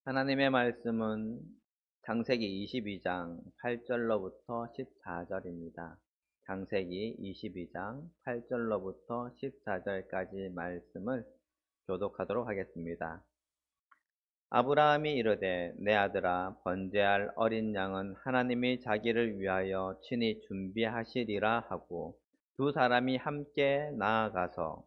하나님의 말씀은 창세기 22장 8절로부터 14절입니다. 창세기 22장 8절로부터 14절까지 말씀을 교독하도록 하겠습니다. 아브라함이 이르되 내 아들아 번제할 어린 양은 하나님이 자기를 위하여 친히 준비하시리라 하고 두 사람이 함께 나아가서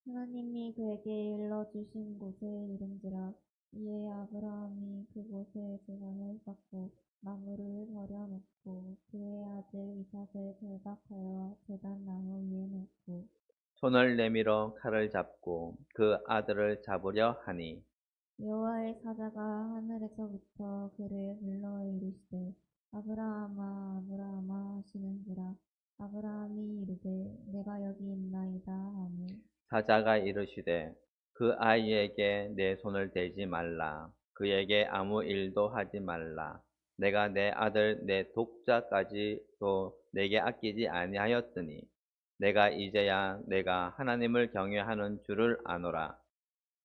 하나님이 그에게 일러주신 곳에 이른지라. 이에 아브라함이 그곳에 제단을 쌓고 나무를 버려놓고 그의 아들 이삭을 결박하여 제단 나무 위에 놓고 손을 내밀어 칼을 잡고 그 아들을 잡으려 하니 여호와의 사자가 하늘에서부터 그를 불러 이르시되 아브라함아 아브라함아 하시는지라. 아브라함이 이르되 내가 여기 있나이다 하니 사자가 이르시되 그 아이에게 내 손을 대지 말라. 그에게 아무 일도 하지 말라. 내가 내 아들 내 독자까지도 내게 아끼지 아니하였으니 내가 이제야 내가 하나님을 경외하는 줄을 아노라.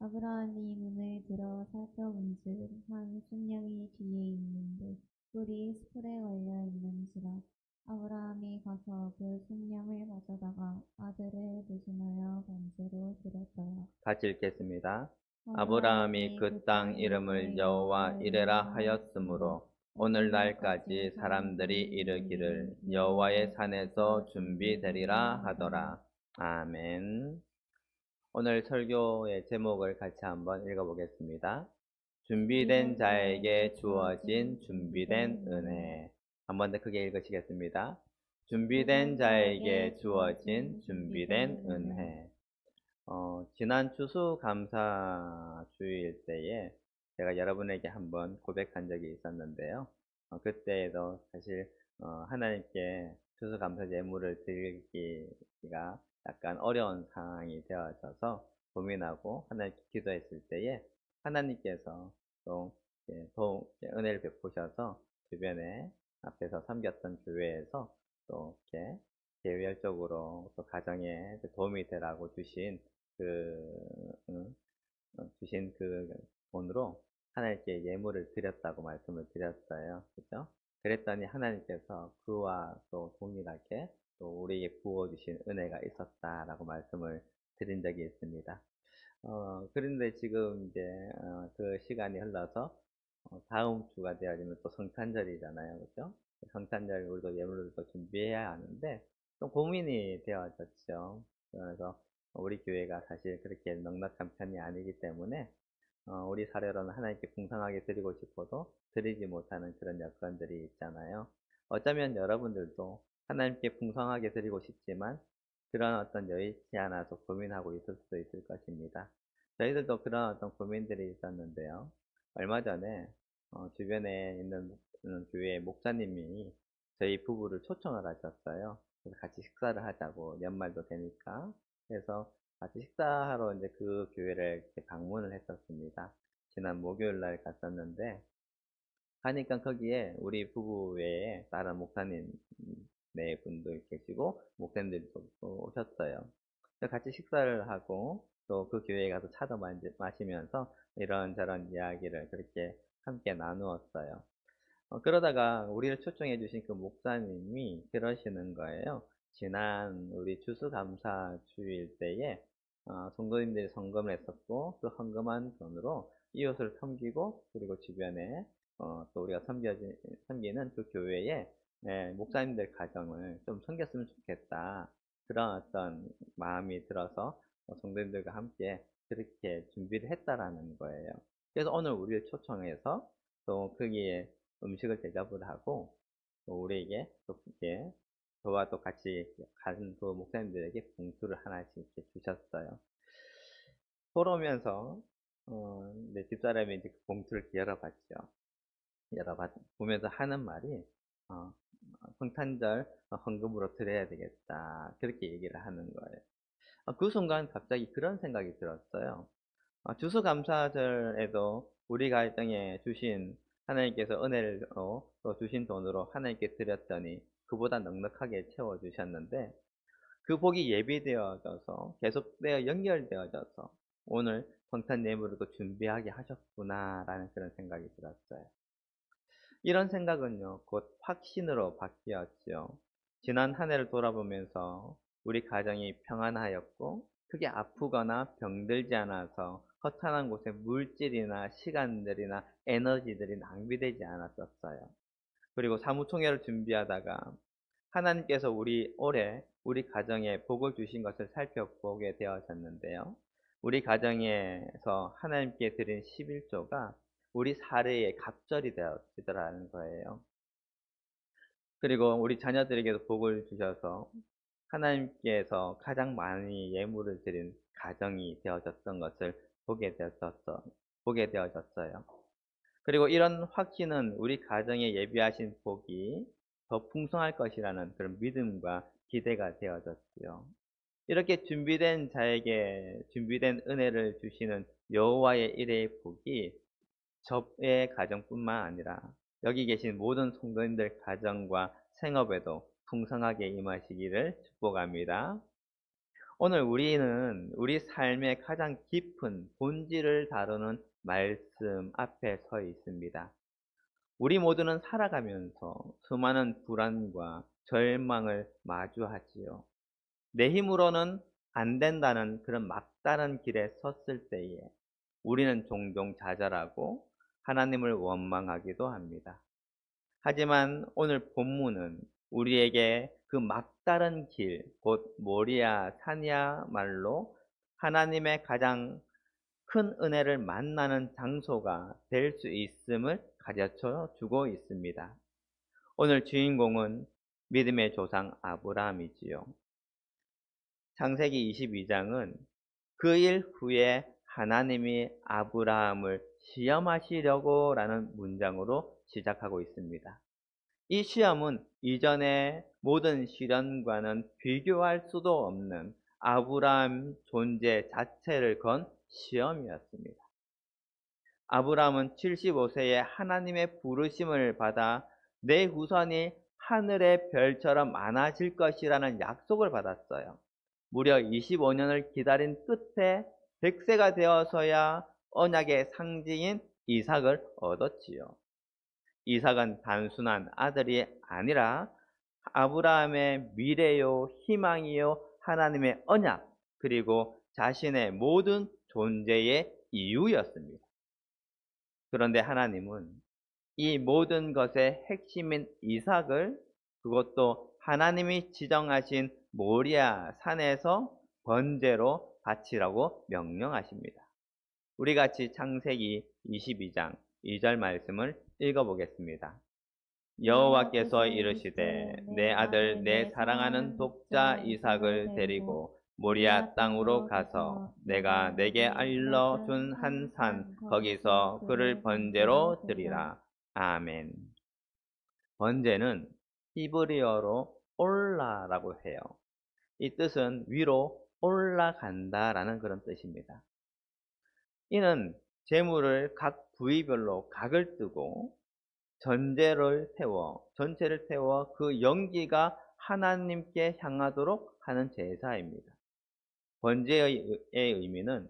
아브라함이 눈을 들어 살펴본즉 한 순양이 뒤에 있는데 뿔이 스풀에 걸려 있는지라. 아브라함이 가서 그 순양을 가져다가 아들을 대신하여 번제로 드렸더라. 같이 읽겠습니다. 아브라함이 아브라함이 그 그 땅 땅 이름을 이름을 여호와 여호와 이레라 이레라 하였으므로 하였으므로 오늘날까지 사람들이 이르기를 여호와의 산에서 준비되리라 하더라. 아멘. 오늘 설교의 제목을 같이 한번 읽어보겠습니다. 준비된 준비된 자에게 자에게 주어진 주어진 준비된 준비된 은혜. 은혜. 한 번 더 크게 읽으시겠습니다. 준비된 준비된 자에게 자에게 주어진 주어진 준비된 준비된 은혜. 은혜. 지난 추수감사 주일 때에 제가 여러분에게 한번 고백한 적이 있었는데요. 그때에도 사실 하나님께 추수감사 예물을 드리기가 약간 어려운 상황이 되어져서 고민하고 하나님께 기도했을 때에 하나님께서 또 은혜를 베푸셔서 주변에 앞에서 섬겼던 교회에서 또 이렇게 개별적으로 또 가정에 도움이 되라고 음, 주신 그 돈으로 하나님께 예물을 드렸다고 말씀을 드렸어요. 그죠? 그랬더니 하나님께서 그와 또 동일하게 또 우리에게 부어주신 은혜가 있었다라고 말씀을 드린 적이 있습니다. 그런데 지금 이제 그 시간이 흘러서 다음 주가 되어지면 또 성탄절이잖아요. 그죠? 성탄절 우리도 예물을 또 준비해야 하는데 좀 고민이 되어졌죠. 그래서 우리 교회가 사실 그렇게 넉넉한 편이 아니기 때문에 우리 사례로는 하나님께 풍성하게 드리고 싶어도 드리지 못하는 그런 여건들이 있잖아요. 어쩌면 여러분들도 하나님께 풍성하게 드리고 싶지만 그런 어떤 여의치 않아서 고민하고 있을 수도 있을 것입니다. 저희들도 그런 어떤 고민들이 있었는데요. 얼마 전에 주변에 있는 교회 목사님이 저희 부부를 초청을 하셨어요. 그래서 같이 식사를 하자고 연말도 되니까. 그래서 같이 식사하러 이제 그 교회를 이렇게 방문을 했었습니다. 지난 목요일 날 갔었는데 하니까 거기에 우리 부부 외에 다른 목사님 네 분들 계시고 목사님들도 또 오셨어요. 그래서 같이 식사를 하고 또 그 교회에 가서 차도 마시면서 이런저런 이야기를 그렇게 함께 나누었어요. 그러다가 우리를 초청해 주신 그 목사님이 그러시는 거예요. 지난 우리 추수감사 주일 때에 성도님들이 헌금을 했었고 그 헌금한 돈으로 이웃을 섬기고 그리고 주변에 또 우리가 섬기는 그 교회에 목사님들 가정을 좀 섬겼으면 좋겠다. 그런 어떤 마음이 들어서 성도님들과 함께 그렇게 준비를 했다라는 거예요. 그래서 오늘 우리를 초청해서 또 거기에 음식을 대접을 하고 또 우리에게 또 이렇게 저와 또 같이 간 그 목사님들에게 봉투를 하나씩 이렇게 주셨어요. 돌아오면서 내 집사람이 이제 그 봉투를 열어봤죠. 보면서 하는 말이 어, 성탄절 헌금으로 드려야 되겠다 그렇게 얘기를 하는 거예요. 그 순간 갑자기 그런 생각이 들었어요. 추수감사절에도 우리 가정에 주신 하나님께서 은혜를 또 주신 돈으로 하나님께 드렸더니 그보다 넉넉하게 채워주셨는데 그 복이 예비되어져서 계속되어 연결되어져서 오늘 성탄 예물도 준비하게 하셨구나라는 그런 생각이 들었어요. 이런 생각은요, 곧 확신으로 바뀌었죠. 지난 한 해를 돌아보면서 우리 가정이 평안하였고, 크게 아프거나 병들지 않아서 허탄한 곳에 물질이나 시간들이나 에너지들이 낭비되지 않았었어요. 그리고 사무총회를 준비하다가 하나님께서 올해 우리 가정에 복을 주신 것을 살펴보게 되어졌는데요. 우리 가정에서 하나님께 드린 11조가 우리 사례의 갑절이 되어지더라는 거예요. 그리고 우리 자녀들에게도 복을 주셔서 하나님께서 가장 많이 예물을 드린 가정이 되어졌던 것을 보게 되어졌어요. 그리고 이런 확신은 우리 가정에 예비하신 복이 더 풍성할 것이라는 그런 믿음과 기대가 되어졌지요. 이렇게 준비된 자에게 준비된 은혜를 주시는 여호와의 일의 복이 저의 가정뿐만 아니라 여기 계신 모든 성도님들 가정과 생업에도 풍성하게 임하시기를 축복합니다. 오늘 우리는 우리 삶의 가장 깊은 본질을 다루는 말씀 앞에 서 있습니다. 우리 모두는 살아가면서 수많은 불안과 절망을 마주하지요. 내 힘으로는 안 된다는 그런 막다른 길에 섰을 때에 우리는 종종 좌절하고 하나님을 원망하기도 합니다. 하지만 오늘 본문은 우리에게 그 막다른 길, 곧 모리아 산이야말로 하나님의 가장 큰 은혜를 만나는 장소가 될 수 있음을 가르쳐 주고 있습니다. 오늘 주인공은 믿음의 조상 아브라함이지요. 창세기 22장은 그 일 후에 하나님이 아브라함을 시험하시려고 라는 문장으로 시작하고 있습니다. 이 시험은 이전의 모든 시련과는 비교할 수도 없는 아브라함 존재 자체를 건 시험이었습니다. 아브라함은 75세에 하나님의 부르심을 받아 내 후손이 하늘의 별처럼 많아질 것이라는 약속을 받았어요. 무려 25년을 기다린 끝에 100세가 되어서야 언약의 상징인 이삭을 얻었지요. 이삭은 단순한 아들이 아니라 아브라함의 미래요, 희망이요, 하나님의 언약, 그리고 자신의 모든 존재의 이유였습니다. 그런데 하나님은 이 모든 것의 핵심인 이삭을 그것도 하나님이 지정하신 모리아 산에서 번제로 바치라고 명령하십니다. 우리 같이 창세기 22장 2절 말씀을 읽어보겠습니다. 여호와께서 이르시되 내 아들 내 사랑하는 독자 이삭을 데리고 모리아 땅으로 가서 내가 내게 알려준 한 산 거기서 그를 번제로 드리라. 아멘. 번제는 히브리어로 올라라고 해요. 이 뜻은 위로 올라간다라는 그런 뜻입니다. 이는 제물을 각 부위별로 각을 뜨고 전체를 태워 그 연기가 하나님께 향하도록 하는 제사입니다. 번제의 의미는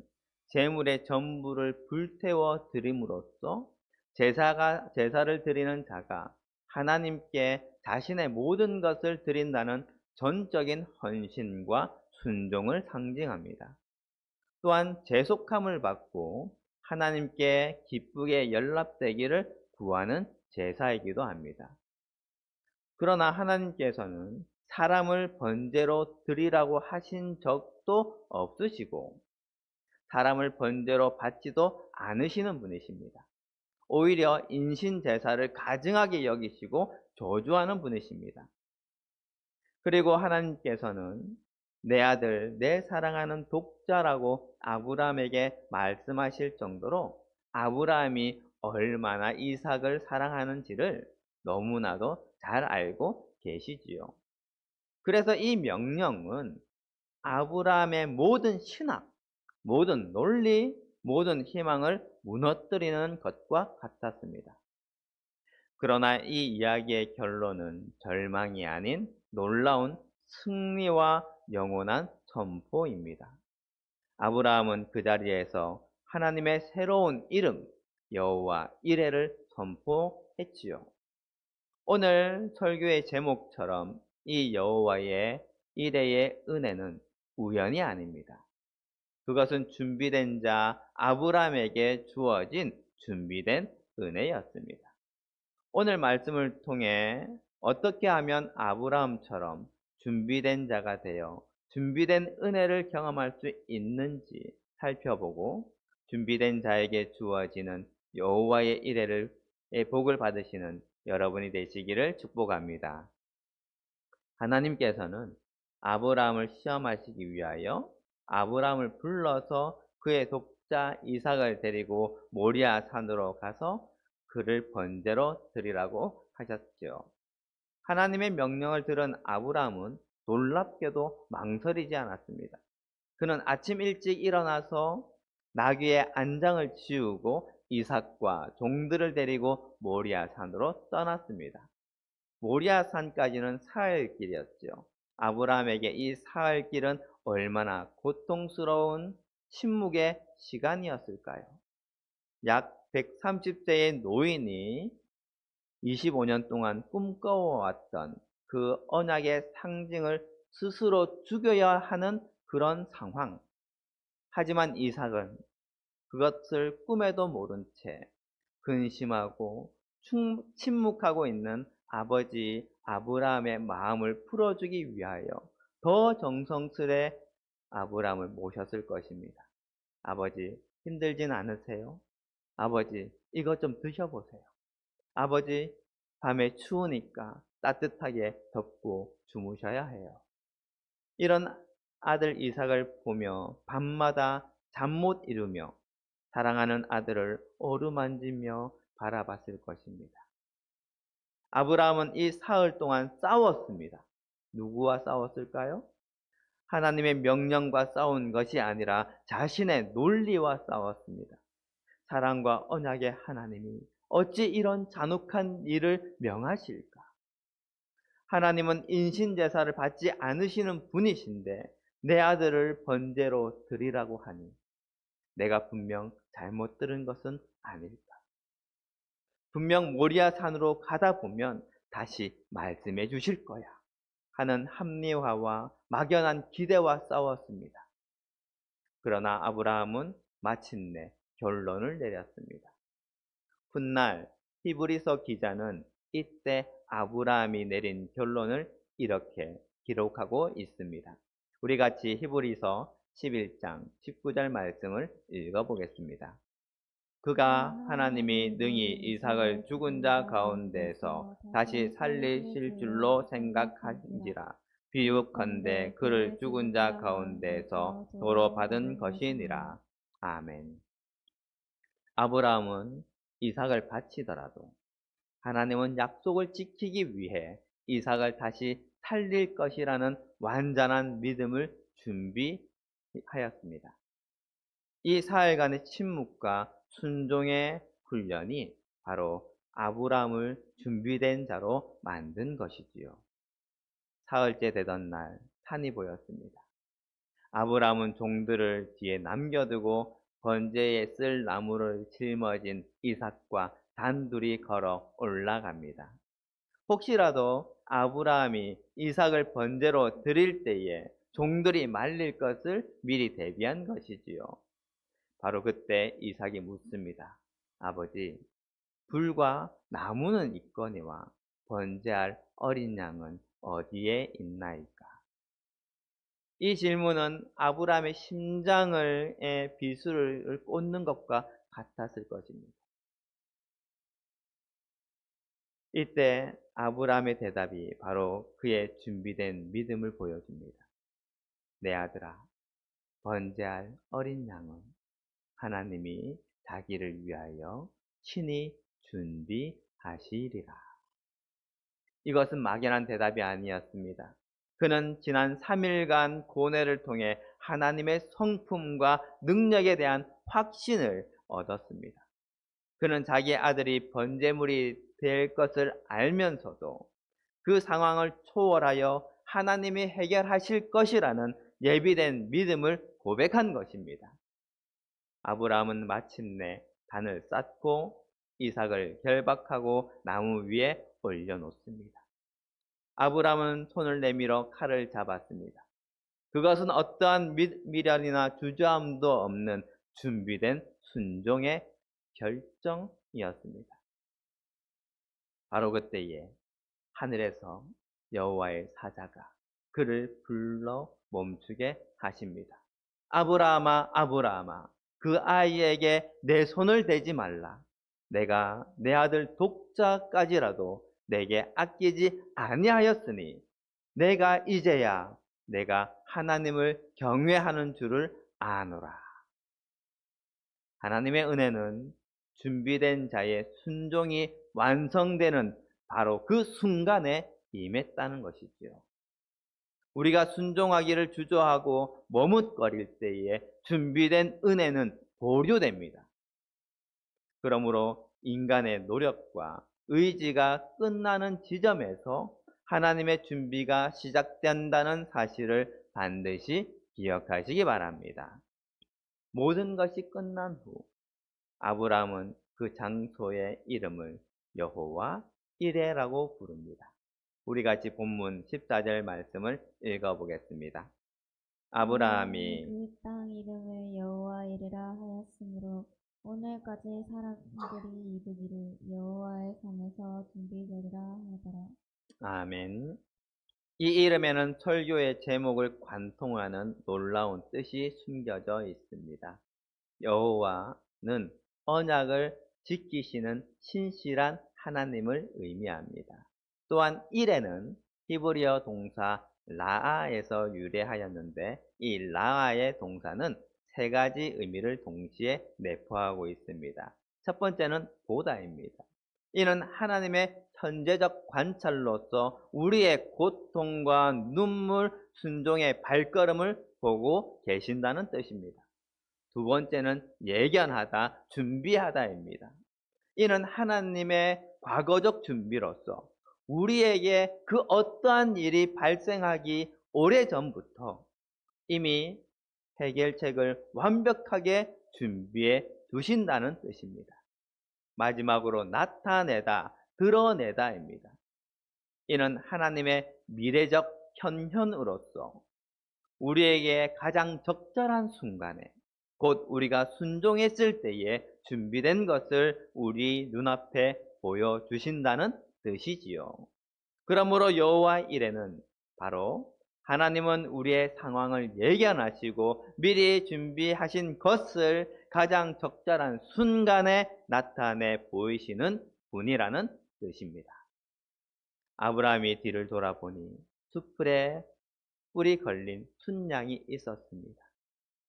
제물의 전부를 불태워 드림으로써 제사를 드리는 자가 하나님께 자신의 모든 것을 드린다는 전적인 헌신과 순종을 상징합니다. 또한 제속함을 받고 하나님께 기쁘게 연락되기를 구하는 제사이기도 합니다. 그러나 하나님께서는 사람을 번제로 드리라고 하신 적도 없으시고 사람을 번제로 받지도 않으시는 분이십니다. 오히려 인신제사를 가증하게 여기시고 저주하는 분이십니다. 그리고 하나님께서는 내 아들, 내 사랑하는 독자라고 아브라함에게 말씀하실 정도로 아브라함이 얼마나 이삭을 사랑하는지를 너무나도 잘 알고 계시지요. 그래서 이 명령은 아브라함의 모든 신학, 모든 논리, 모든 희망을 무너뜨리는 것과 같았습니다. 그러나 이 이야기의 결론은 절망이 아닌 놀라운 승리와 영원한 선포입니다. 아브라함은 그 자리에서 하나님의 새로운 이름 여호와 이레를 선포했지요. 오늘 설교의 제목처럼 이 여호와의 이레의 은혜는 우연이 아닙니다. 그것은 준비된 자 아브라함에게 주어진 준비된 은혜였습니다. 오늘 말씀을 통해 어떻게 하면 아브라함처럼 준비된 자가 되어 준비된 은혜를 경험할 수 있는지 살펴보고 준비된 자에게 주어지는 여호와의 이레를 복을 받으시는 여러분이 되시기를 축복합니다. 하나님께서는 아브라함을 시험하시기 위하여 아브라함을 불러서 그의 독자 이삭을 데리고 모리아 산으로 가서 그를 번제로 드리라고 하셨죠. 하나님의 명령을 들은 아브라함은 놀랍게도 망설이지 않았습니다. 그는 아침 일찍 일어나서 나귀의 안장을 치우고 이삭과 종들을 데리고 모리아 산으로 떠났습니다. 모리아 산까지는 사흘 길이었죠. 아브라함에게 이 사흘 길은 얼마나 고통스러운 침묵의 시간이었을까요? 약 130세의 노인이 25년 동안 꿈꿔왔던 그 언약의 상징을 스스로 죽여야 하는 그런 상황. 하지만 이삭은 그것을 꿈에도 모른 채 근심하고 침묵하고 있는 아버지 아브라함의 마음을 풀어주기 위하여 더 정성스레 아브라함을 모셨을 것입니다. 아버지, 힘들진 않으세요? 아버지, 이것 좀 드셔보세요. 아버지, 밤에 추우니까 따뜻하게 덮고 주무셔야 해요. 이런 아들 이삭을 보며 밤마다 잠 못 이루며 사랑하는 아들을 어루만지며 바라봤을 것입니다. 아브라함은 이 사흘 동안 싸웠습니다. 누구와 싸웠을까요? 하나님의 명령과 싸운 것이 아니라 자신의 논리와 싸웠습니다. 사랑과 언약의 하나님이 어찌 이런 잔혹한 일을 명하실까? 하나님은 인신제사를 받지 않으시는 분이신데 내 아들을 번제로 드리라고 하니 내가 분명 잘못 들은 것은 아닐까? 분명 모리아 산으로 가다 보면 다시 말씀해 주실 거야 하는 합리화와 막연한 기대와 싸웠습니다. 그러나 아브라함은 마침내 결론을 내렸습니다. 훗날 히브리서 기자는 이때 아브라함이 내린 결론을 이렇게 기록하고 있습니다. 우리 같이 히브리서 11장 19절 말씀을 읽어보겠습니다. 그가 하나님이 능히 이삭을 죽은 자 가운데서 다시 살리실 줄로 생각하신지라 비유컨대 그를 죽은 자 가운데서 도로 받은 것이니라. 아멘. 아브라함은 이삭을 바치더라도 하나님은 약속을 지키기 위해 이삭을 다시 살릴 것이라는 완전한 믿음을 준비하였습니다. 이 사흘간의 침묵과 순종의 훈련이 바로 아브라함을 준비된 자로 만든 것이지요. 사흘째 되던 날 산이 보였습니다. 아브라함은 종들을 뒤에 남겨두고 번제에 쓸 나무를 짊어진 이삭과 단둘이 걸어 올라갑니다. 혹시라도 아브라함이 이삭을 번제로 드릴 때에 종들이 말릴 것을 미리 대비한 것이지요. 바로 그때 이삭이 묻습니다. 아버지, 불과 나무는 있거니와 번제할 어린 양은 어디에 있나이까? 이 질문은 아브라함의 심장의 비수를 꽂는 것과 같았을 것입니다. 이때 아브라함의 대답이 바로 그의 준비된 믿음을 보여줍니다. 내 아들아, 번제할 어린 양은 하나님이 자기를 위하여 친히 준비하시리라. 이것은 막연한 대답이 아니었습니다. 그는 지난 3일간 고뇌를 통해 하나님의 성품과 능력에 대한 확신을 얻었습니다. 그는 자기 아들이 번제물이 될 것을 알면서도 그 상황을 초월하여 하나님이 해결하실 것이라는 예비된 믿음을 고백한 것입니다. 아브라함은 마침내 단을 쌓고 이삭을 결박하고 나무 위에 올려놓습니다. 아브라함은 손을 내밀어 칼을 잡았습니다. 그것은 어떠한 미련이나 주저함도 없는 준비된 순종의 결정이었습니다. 바로 그때에 하늘에서 여호와의 사자가 그를 불러 멈추게 하십니다. 아브라함아, 아브라함아, 그 아이에게 내 손을 대지 말라. 내가 내 아들 독자까지라도 내게 아끼지 아니하였으니 내가 이제야 내가 하나님을 경외하는 줄을 아노라. 하나님의 은혜는 준비된 자의 순종이 완성되는 바로 그 순간에 임했다는 것이지요. 우리가 순종하기를 주저하고 머뭇거릴 때에 준비된 은혜는 보류됩니다. 그러므로 인간의 노력과 의지가 끝나는 지점에서 하나님의 준비가 시작된다는 사실을 반드시 기억하시기 바랍니다. 모든 것이 끝난 후 아브라함은 그 장소의 이름을 여호와 이레라고 부릅니다. 우리 같이 본문 14절 말씀을 읽어보겠습니다. 아브라함이 그 땅 이름을 여호와 이레라 하였으므로 오늘까지 사람들이 이르기를 여호와의 산에서 준비되리라 하더라. 아멘. 이 이름에는 설교의 제목을 관통하는 놀라운 뜻이 숨겨져 있습니다. 여호와는 언약을 지키시는 신실한 하나님을 의미합니다. 또한 이레는 히브리어 동사 라아에서 유래하였는데 이 라아의 동사는 세 가지 의미를 동시에 내포하고 있습니다. 첫 번째는 보다입니다. 이는 하나님의 선제적 관찰로서 우리의 고통과 눈물, 순종의 발걸음을 보고 계신다는 뜻입니다. 두 번째는 예견하다, 준비하다입니다. 이는 하나님의 과거적 준비로서 우리에게 그 어떠한 일이 발생하기 오래전부터 이미 해결책을 완벽하게 준비해 두신다는 뜻입니다. 마지막으로 나타내다, 드러내다입니다. 이는 하나님의 미래적 현현으로서 우리에게 가장 적절한 순간에 곧 우리가 순종했을 때에 준비된 것을 우리 눈앞에 보여주신다는 뜻이지요. 그러므로 여호와 이레는 바로 하나님은 우리의 상황을 예견하시고 미리 준비하신 것을 가장 적절한 순간에 나타내 보이시는 분이라는 뜻입니다. 아브라함이 뒤를 돌아보니 숯불에 뿔이 걸린 순양이 있었습니다.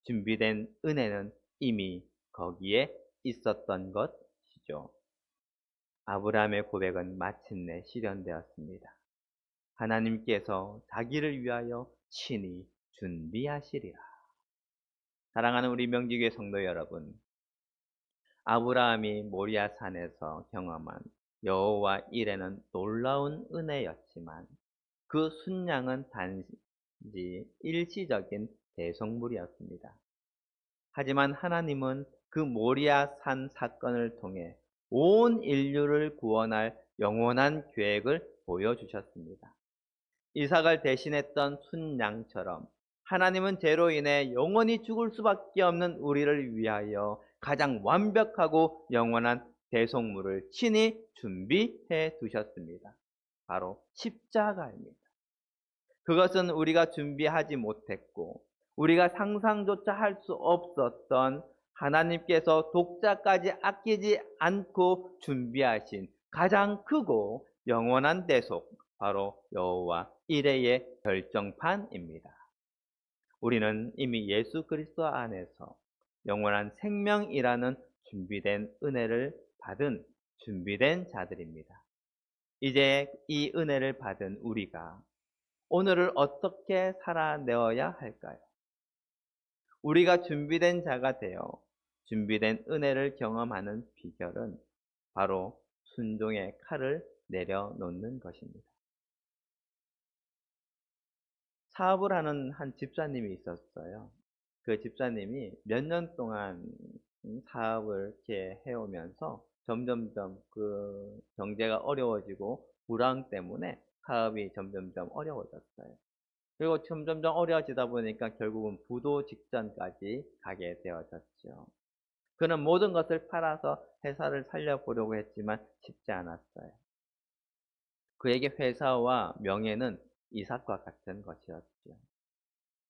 준비된 은혜는 이미 거기에 있었던 것이죠. 아브라함의 고백은 마침내 실현되었습니다. 하나님께서 자기를 위하여 친히 준비하시리라. 사랑하는 우리 명지교회 성도 여러분, 아브라함이 모리아 산에서 경험한 여호와 이레는 놀라운 은혜였지만 그 순양은 단지 일시적인 대속물이었습니다. 하지만 하나님은 그 모리아 산 사건을 통해 온 인류를 구원할 영원한 계획을 보여주셨습니다. 이삭을 대신했던 순양처럼 하나님은 죄로 인해 영원히 죽을 수밖에 없는 우리를 위하여 가장 완벽하고 영원한 대속물을 친히 준비해 두셨습니다. 바로 십자가입니다. 그것은 우리가 준비하지 못했고 우리가 상상조차 할 수 없었던 하나님께서 독자까지 아끼지 않고 준비하신 가장 크고 영원한 대속, 바로 여호와 이레의 결정판입니다. 우리는 이미 예수 그리스도 안에서 영원한 생명이라는 준비된 은혜를 받은 준비된 자들입니다. 이제 이 은혜를 받은 우리가 오늘을 어떻게 살아내어야 할까요? 우리가 준비된 자가 되어 준비된 은혜를 경험하는 비결은 바로 순종의 칼을 내려놓는 것입니다. 사업을 하는 한 집사님이 있었어요. 그 집사님이 몇 년 동안 사업을 이렇게 해오면서 점점점 그 경제가 어려워지고 불황 때문에 사업이 점점점 어려워졌어요. 그리고 점점점 어려워지다 보니까 결국은 부도 직전까지 가게 되어졌죠. 그는 모든 것을 팔아서 회사를 살려보려고 했지만 쉽지 않았어요. 그에게 회사와 명예는 이삭과 같은 것이었죠.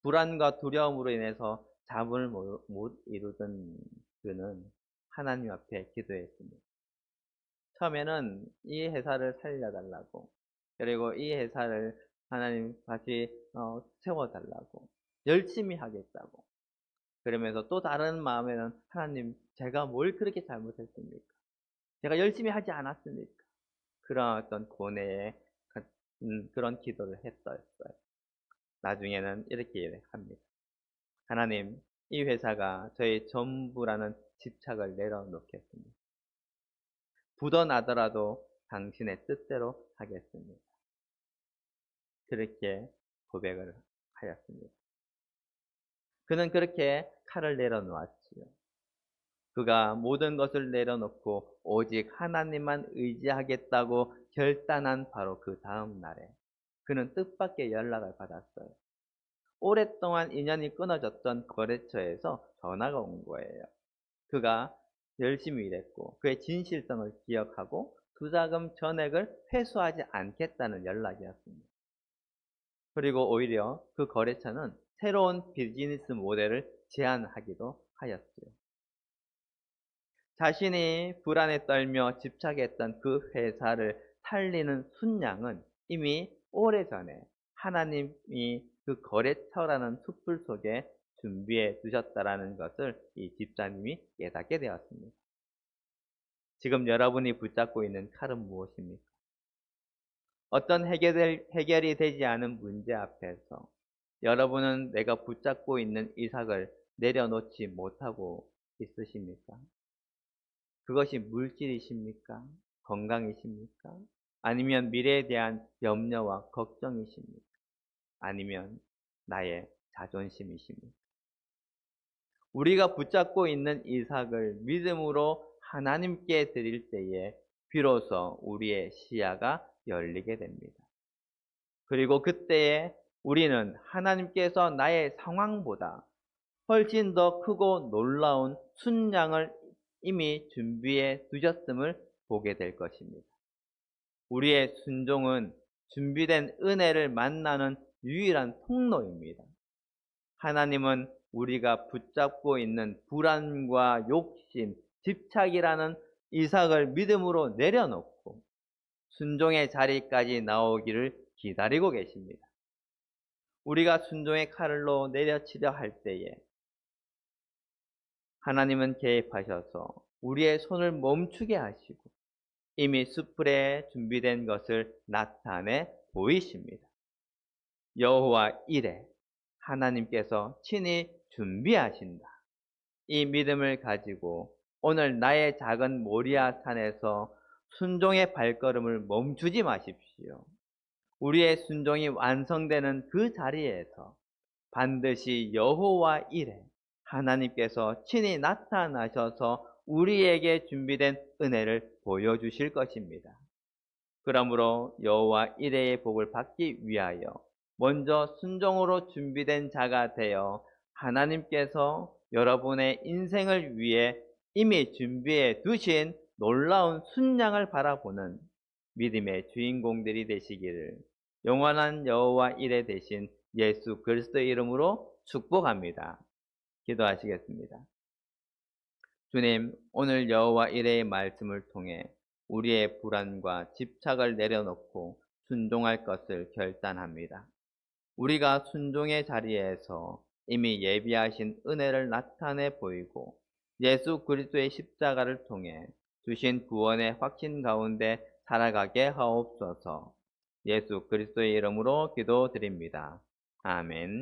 불안과 두려움으로 인해서 잠을 못 이루던 그는 하나님 앞에 기도했습니다. 처음에는 이 회사를 살려달라고, 그리고 이 회사를 하나님 다시 세워달라고, 열심히 하겠다고, 그러면서 또 다른 마음에는 하나님, 제가 뭘 그렇게 잘못했습니까? 제가 열심히 하지 않았습니까? 그런 어떤 고뇌의 그런 기도를 했었어요. 나중에는 이렇게 합니다. 하나님, 이 회사가 저의 전부라는 집착을 내려놓겠습니다. 부도나더라도 당신의 뜻대로 하겠습니다. 그렇게 고백을 하였습니다. 그는 그렇게 칼을 내려놓았지요. 그가 모든 것을 내려놓고 오직 하나님만 의지하겠다고 결단한 바로 그 다음 날에 그는 뜻밖의 연락을 받았어요. 오랫동안 인연이 끊어졌던 거래처에서 전화가 온 거예요. 그가 열심히 일했고 그의 진실성을 기억하고 투자금 전액을 회수하지 않겠다는 연락이었습니다. 그리고 오히려 그 거래처는 새로운 비즈니스 모델을 제안하기도 하였죠. 자신이 불안에 떨며 집착했던 그 회사를 살리는 순양은 이미 오래전에 하나님이 그 거래처라는 숯불 속에 준비해 두셨다라는 것을 이 집사님이 깨닫게 되었습니다. 지금 여러분이 붙잡고 있는 칼은 무엇입니까? 어떤 해결이 되지 않은 문제 앞에서 여러분은 내가 붙잡고 있는 이삭을 내려놓지 못하고 있으십니까? 그것이 물질이십니까? 건강이십니까? 아니면 미래에 대한 염려와 걱정이십니까? 아니면 나의 자존심이십니까? 우리가 붙잡고 있는 이삭을 믿음으로 하나님께 드릴 때에 비로소 우리의 시야가 열리게 됩니다. 그리고 그때에 우리는 하나님께서 나의 상황보다 훨씬 더 크고 놀라운 순양을 이미 준비해 두셨음을 보게 될 것입니다. 우리의 순종은 준비된 은혜를 만나는 유일한 통로입니다. 하나님은 우리가 붙잡고 있는 불안과 욕심, 집착이라는 이삭을 믿음으로 내려놓고 순종의 자리까지 나오기를 기다리고 계십니다. 우리가 순종의 칼로 내려치려 할 때에 하나님은 개입하셔서 우리의 손을 멈추게 하시고 이미 숯불에 준비된 것을 나타내 보이십니다. 여호와 이레, 하나님께서 친히 준비하신다. 이 믿음을 가지고 오늘 나의 작은 모리아 산에서 순종의 발걸음을 멈추지 마십시오. 우리의 순종이 완성되는 그 자리에서 반드시 여호와 이레, 하나님께서 친히 나타나셔서 우리에게 준비된 은혜를 보여주실 것입니다. 그러므로 여호와 이레의 복을 받기 위하여 먼저 순종으로 준비된 자가 되어 하나님께서 여러분의 인생을 위해 이미 준비해 두신 놀라운 순양을 바라보는 믿음의 주인공들이 되시기를 영원한 여호와 이레 되신 예수 그리스도의 이름으로 축복합니다. 기도하시겠습니다. 주님, 오늘 여호와 이레의 말씀을 통해 우리의 불안과 집착을 내려놓고 순종할 것을 결단합니다. 우리가 순종의 자리에서 이미 예비하신 은혜를 나타내 보이고 예수 그리스도의 십자가를 통해 주신 구원의 확신 가운데 살아가게 하옵소서. 예수 그리스도의 이름으로 기도드립니다. 아멘.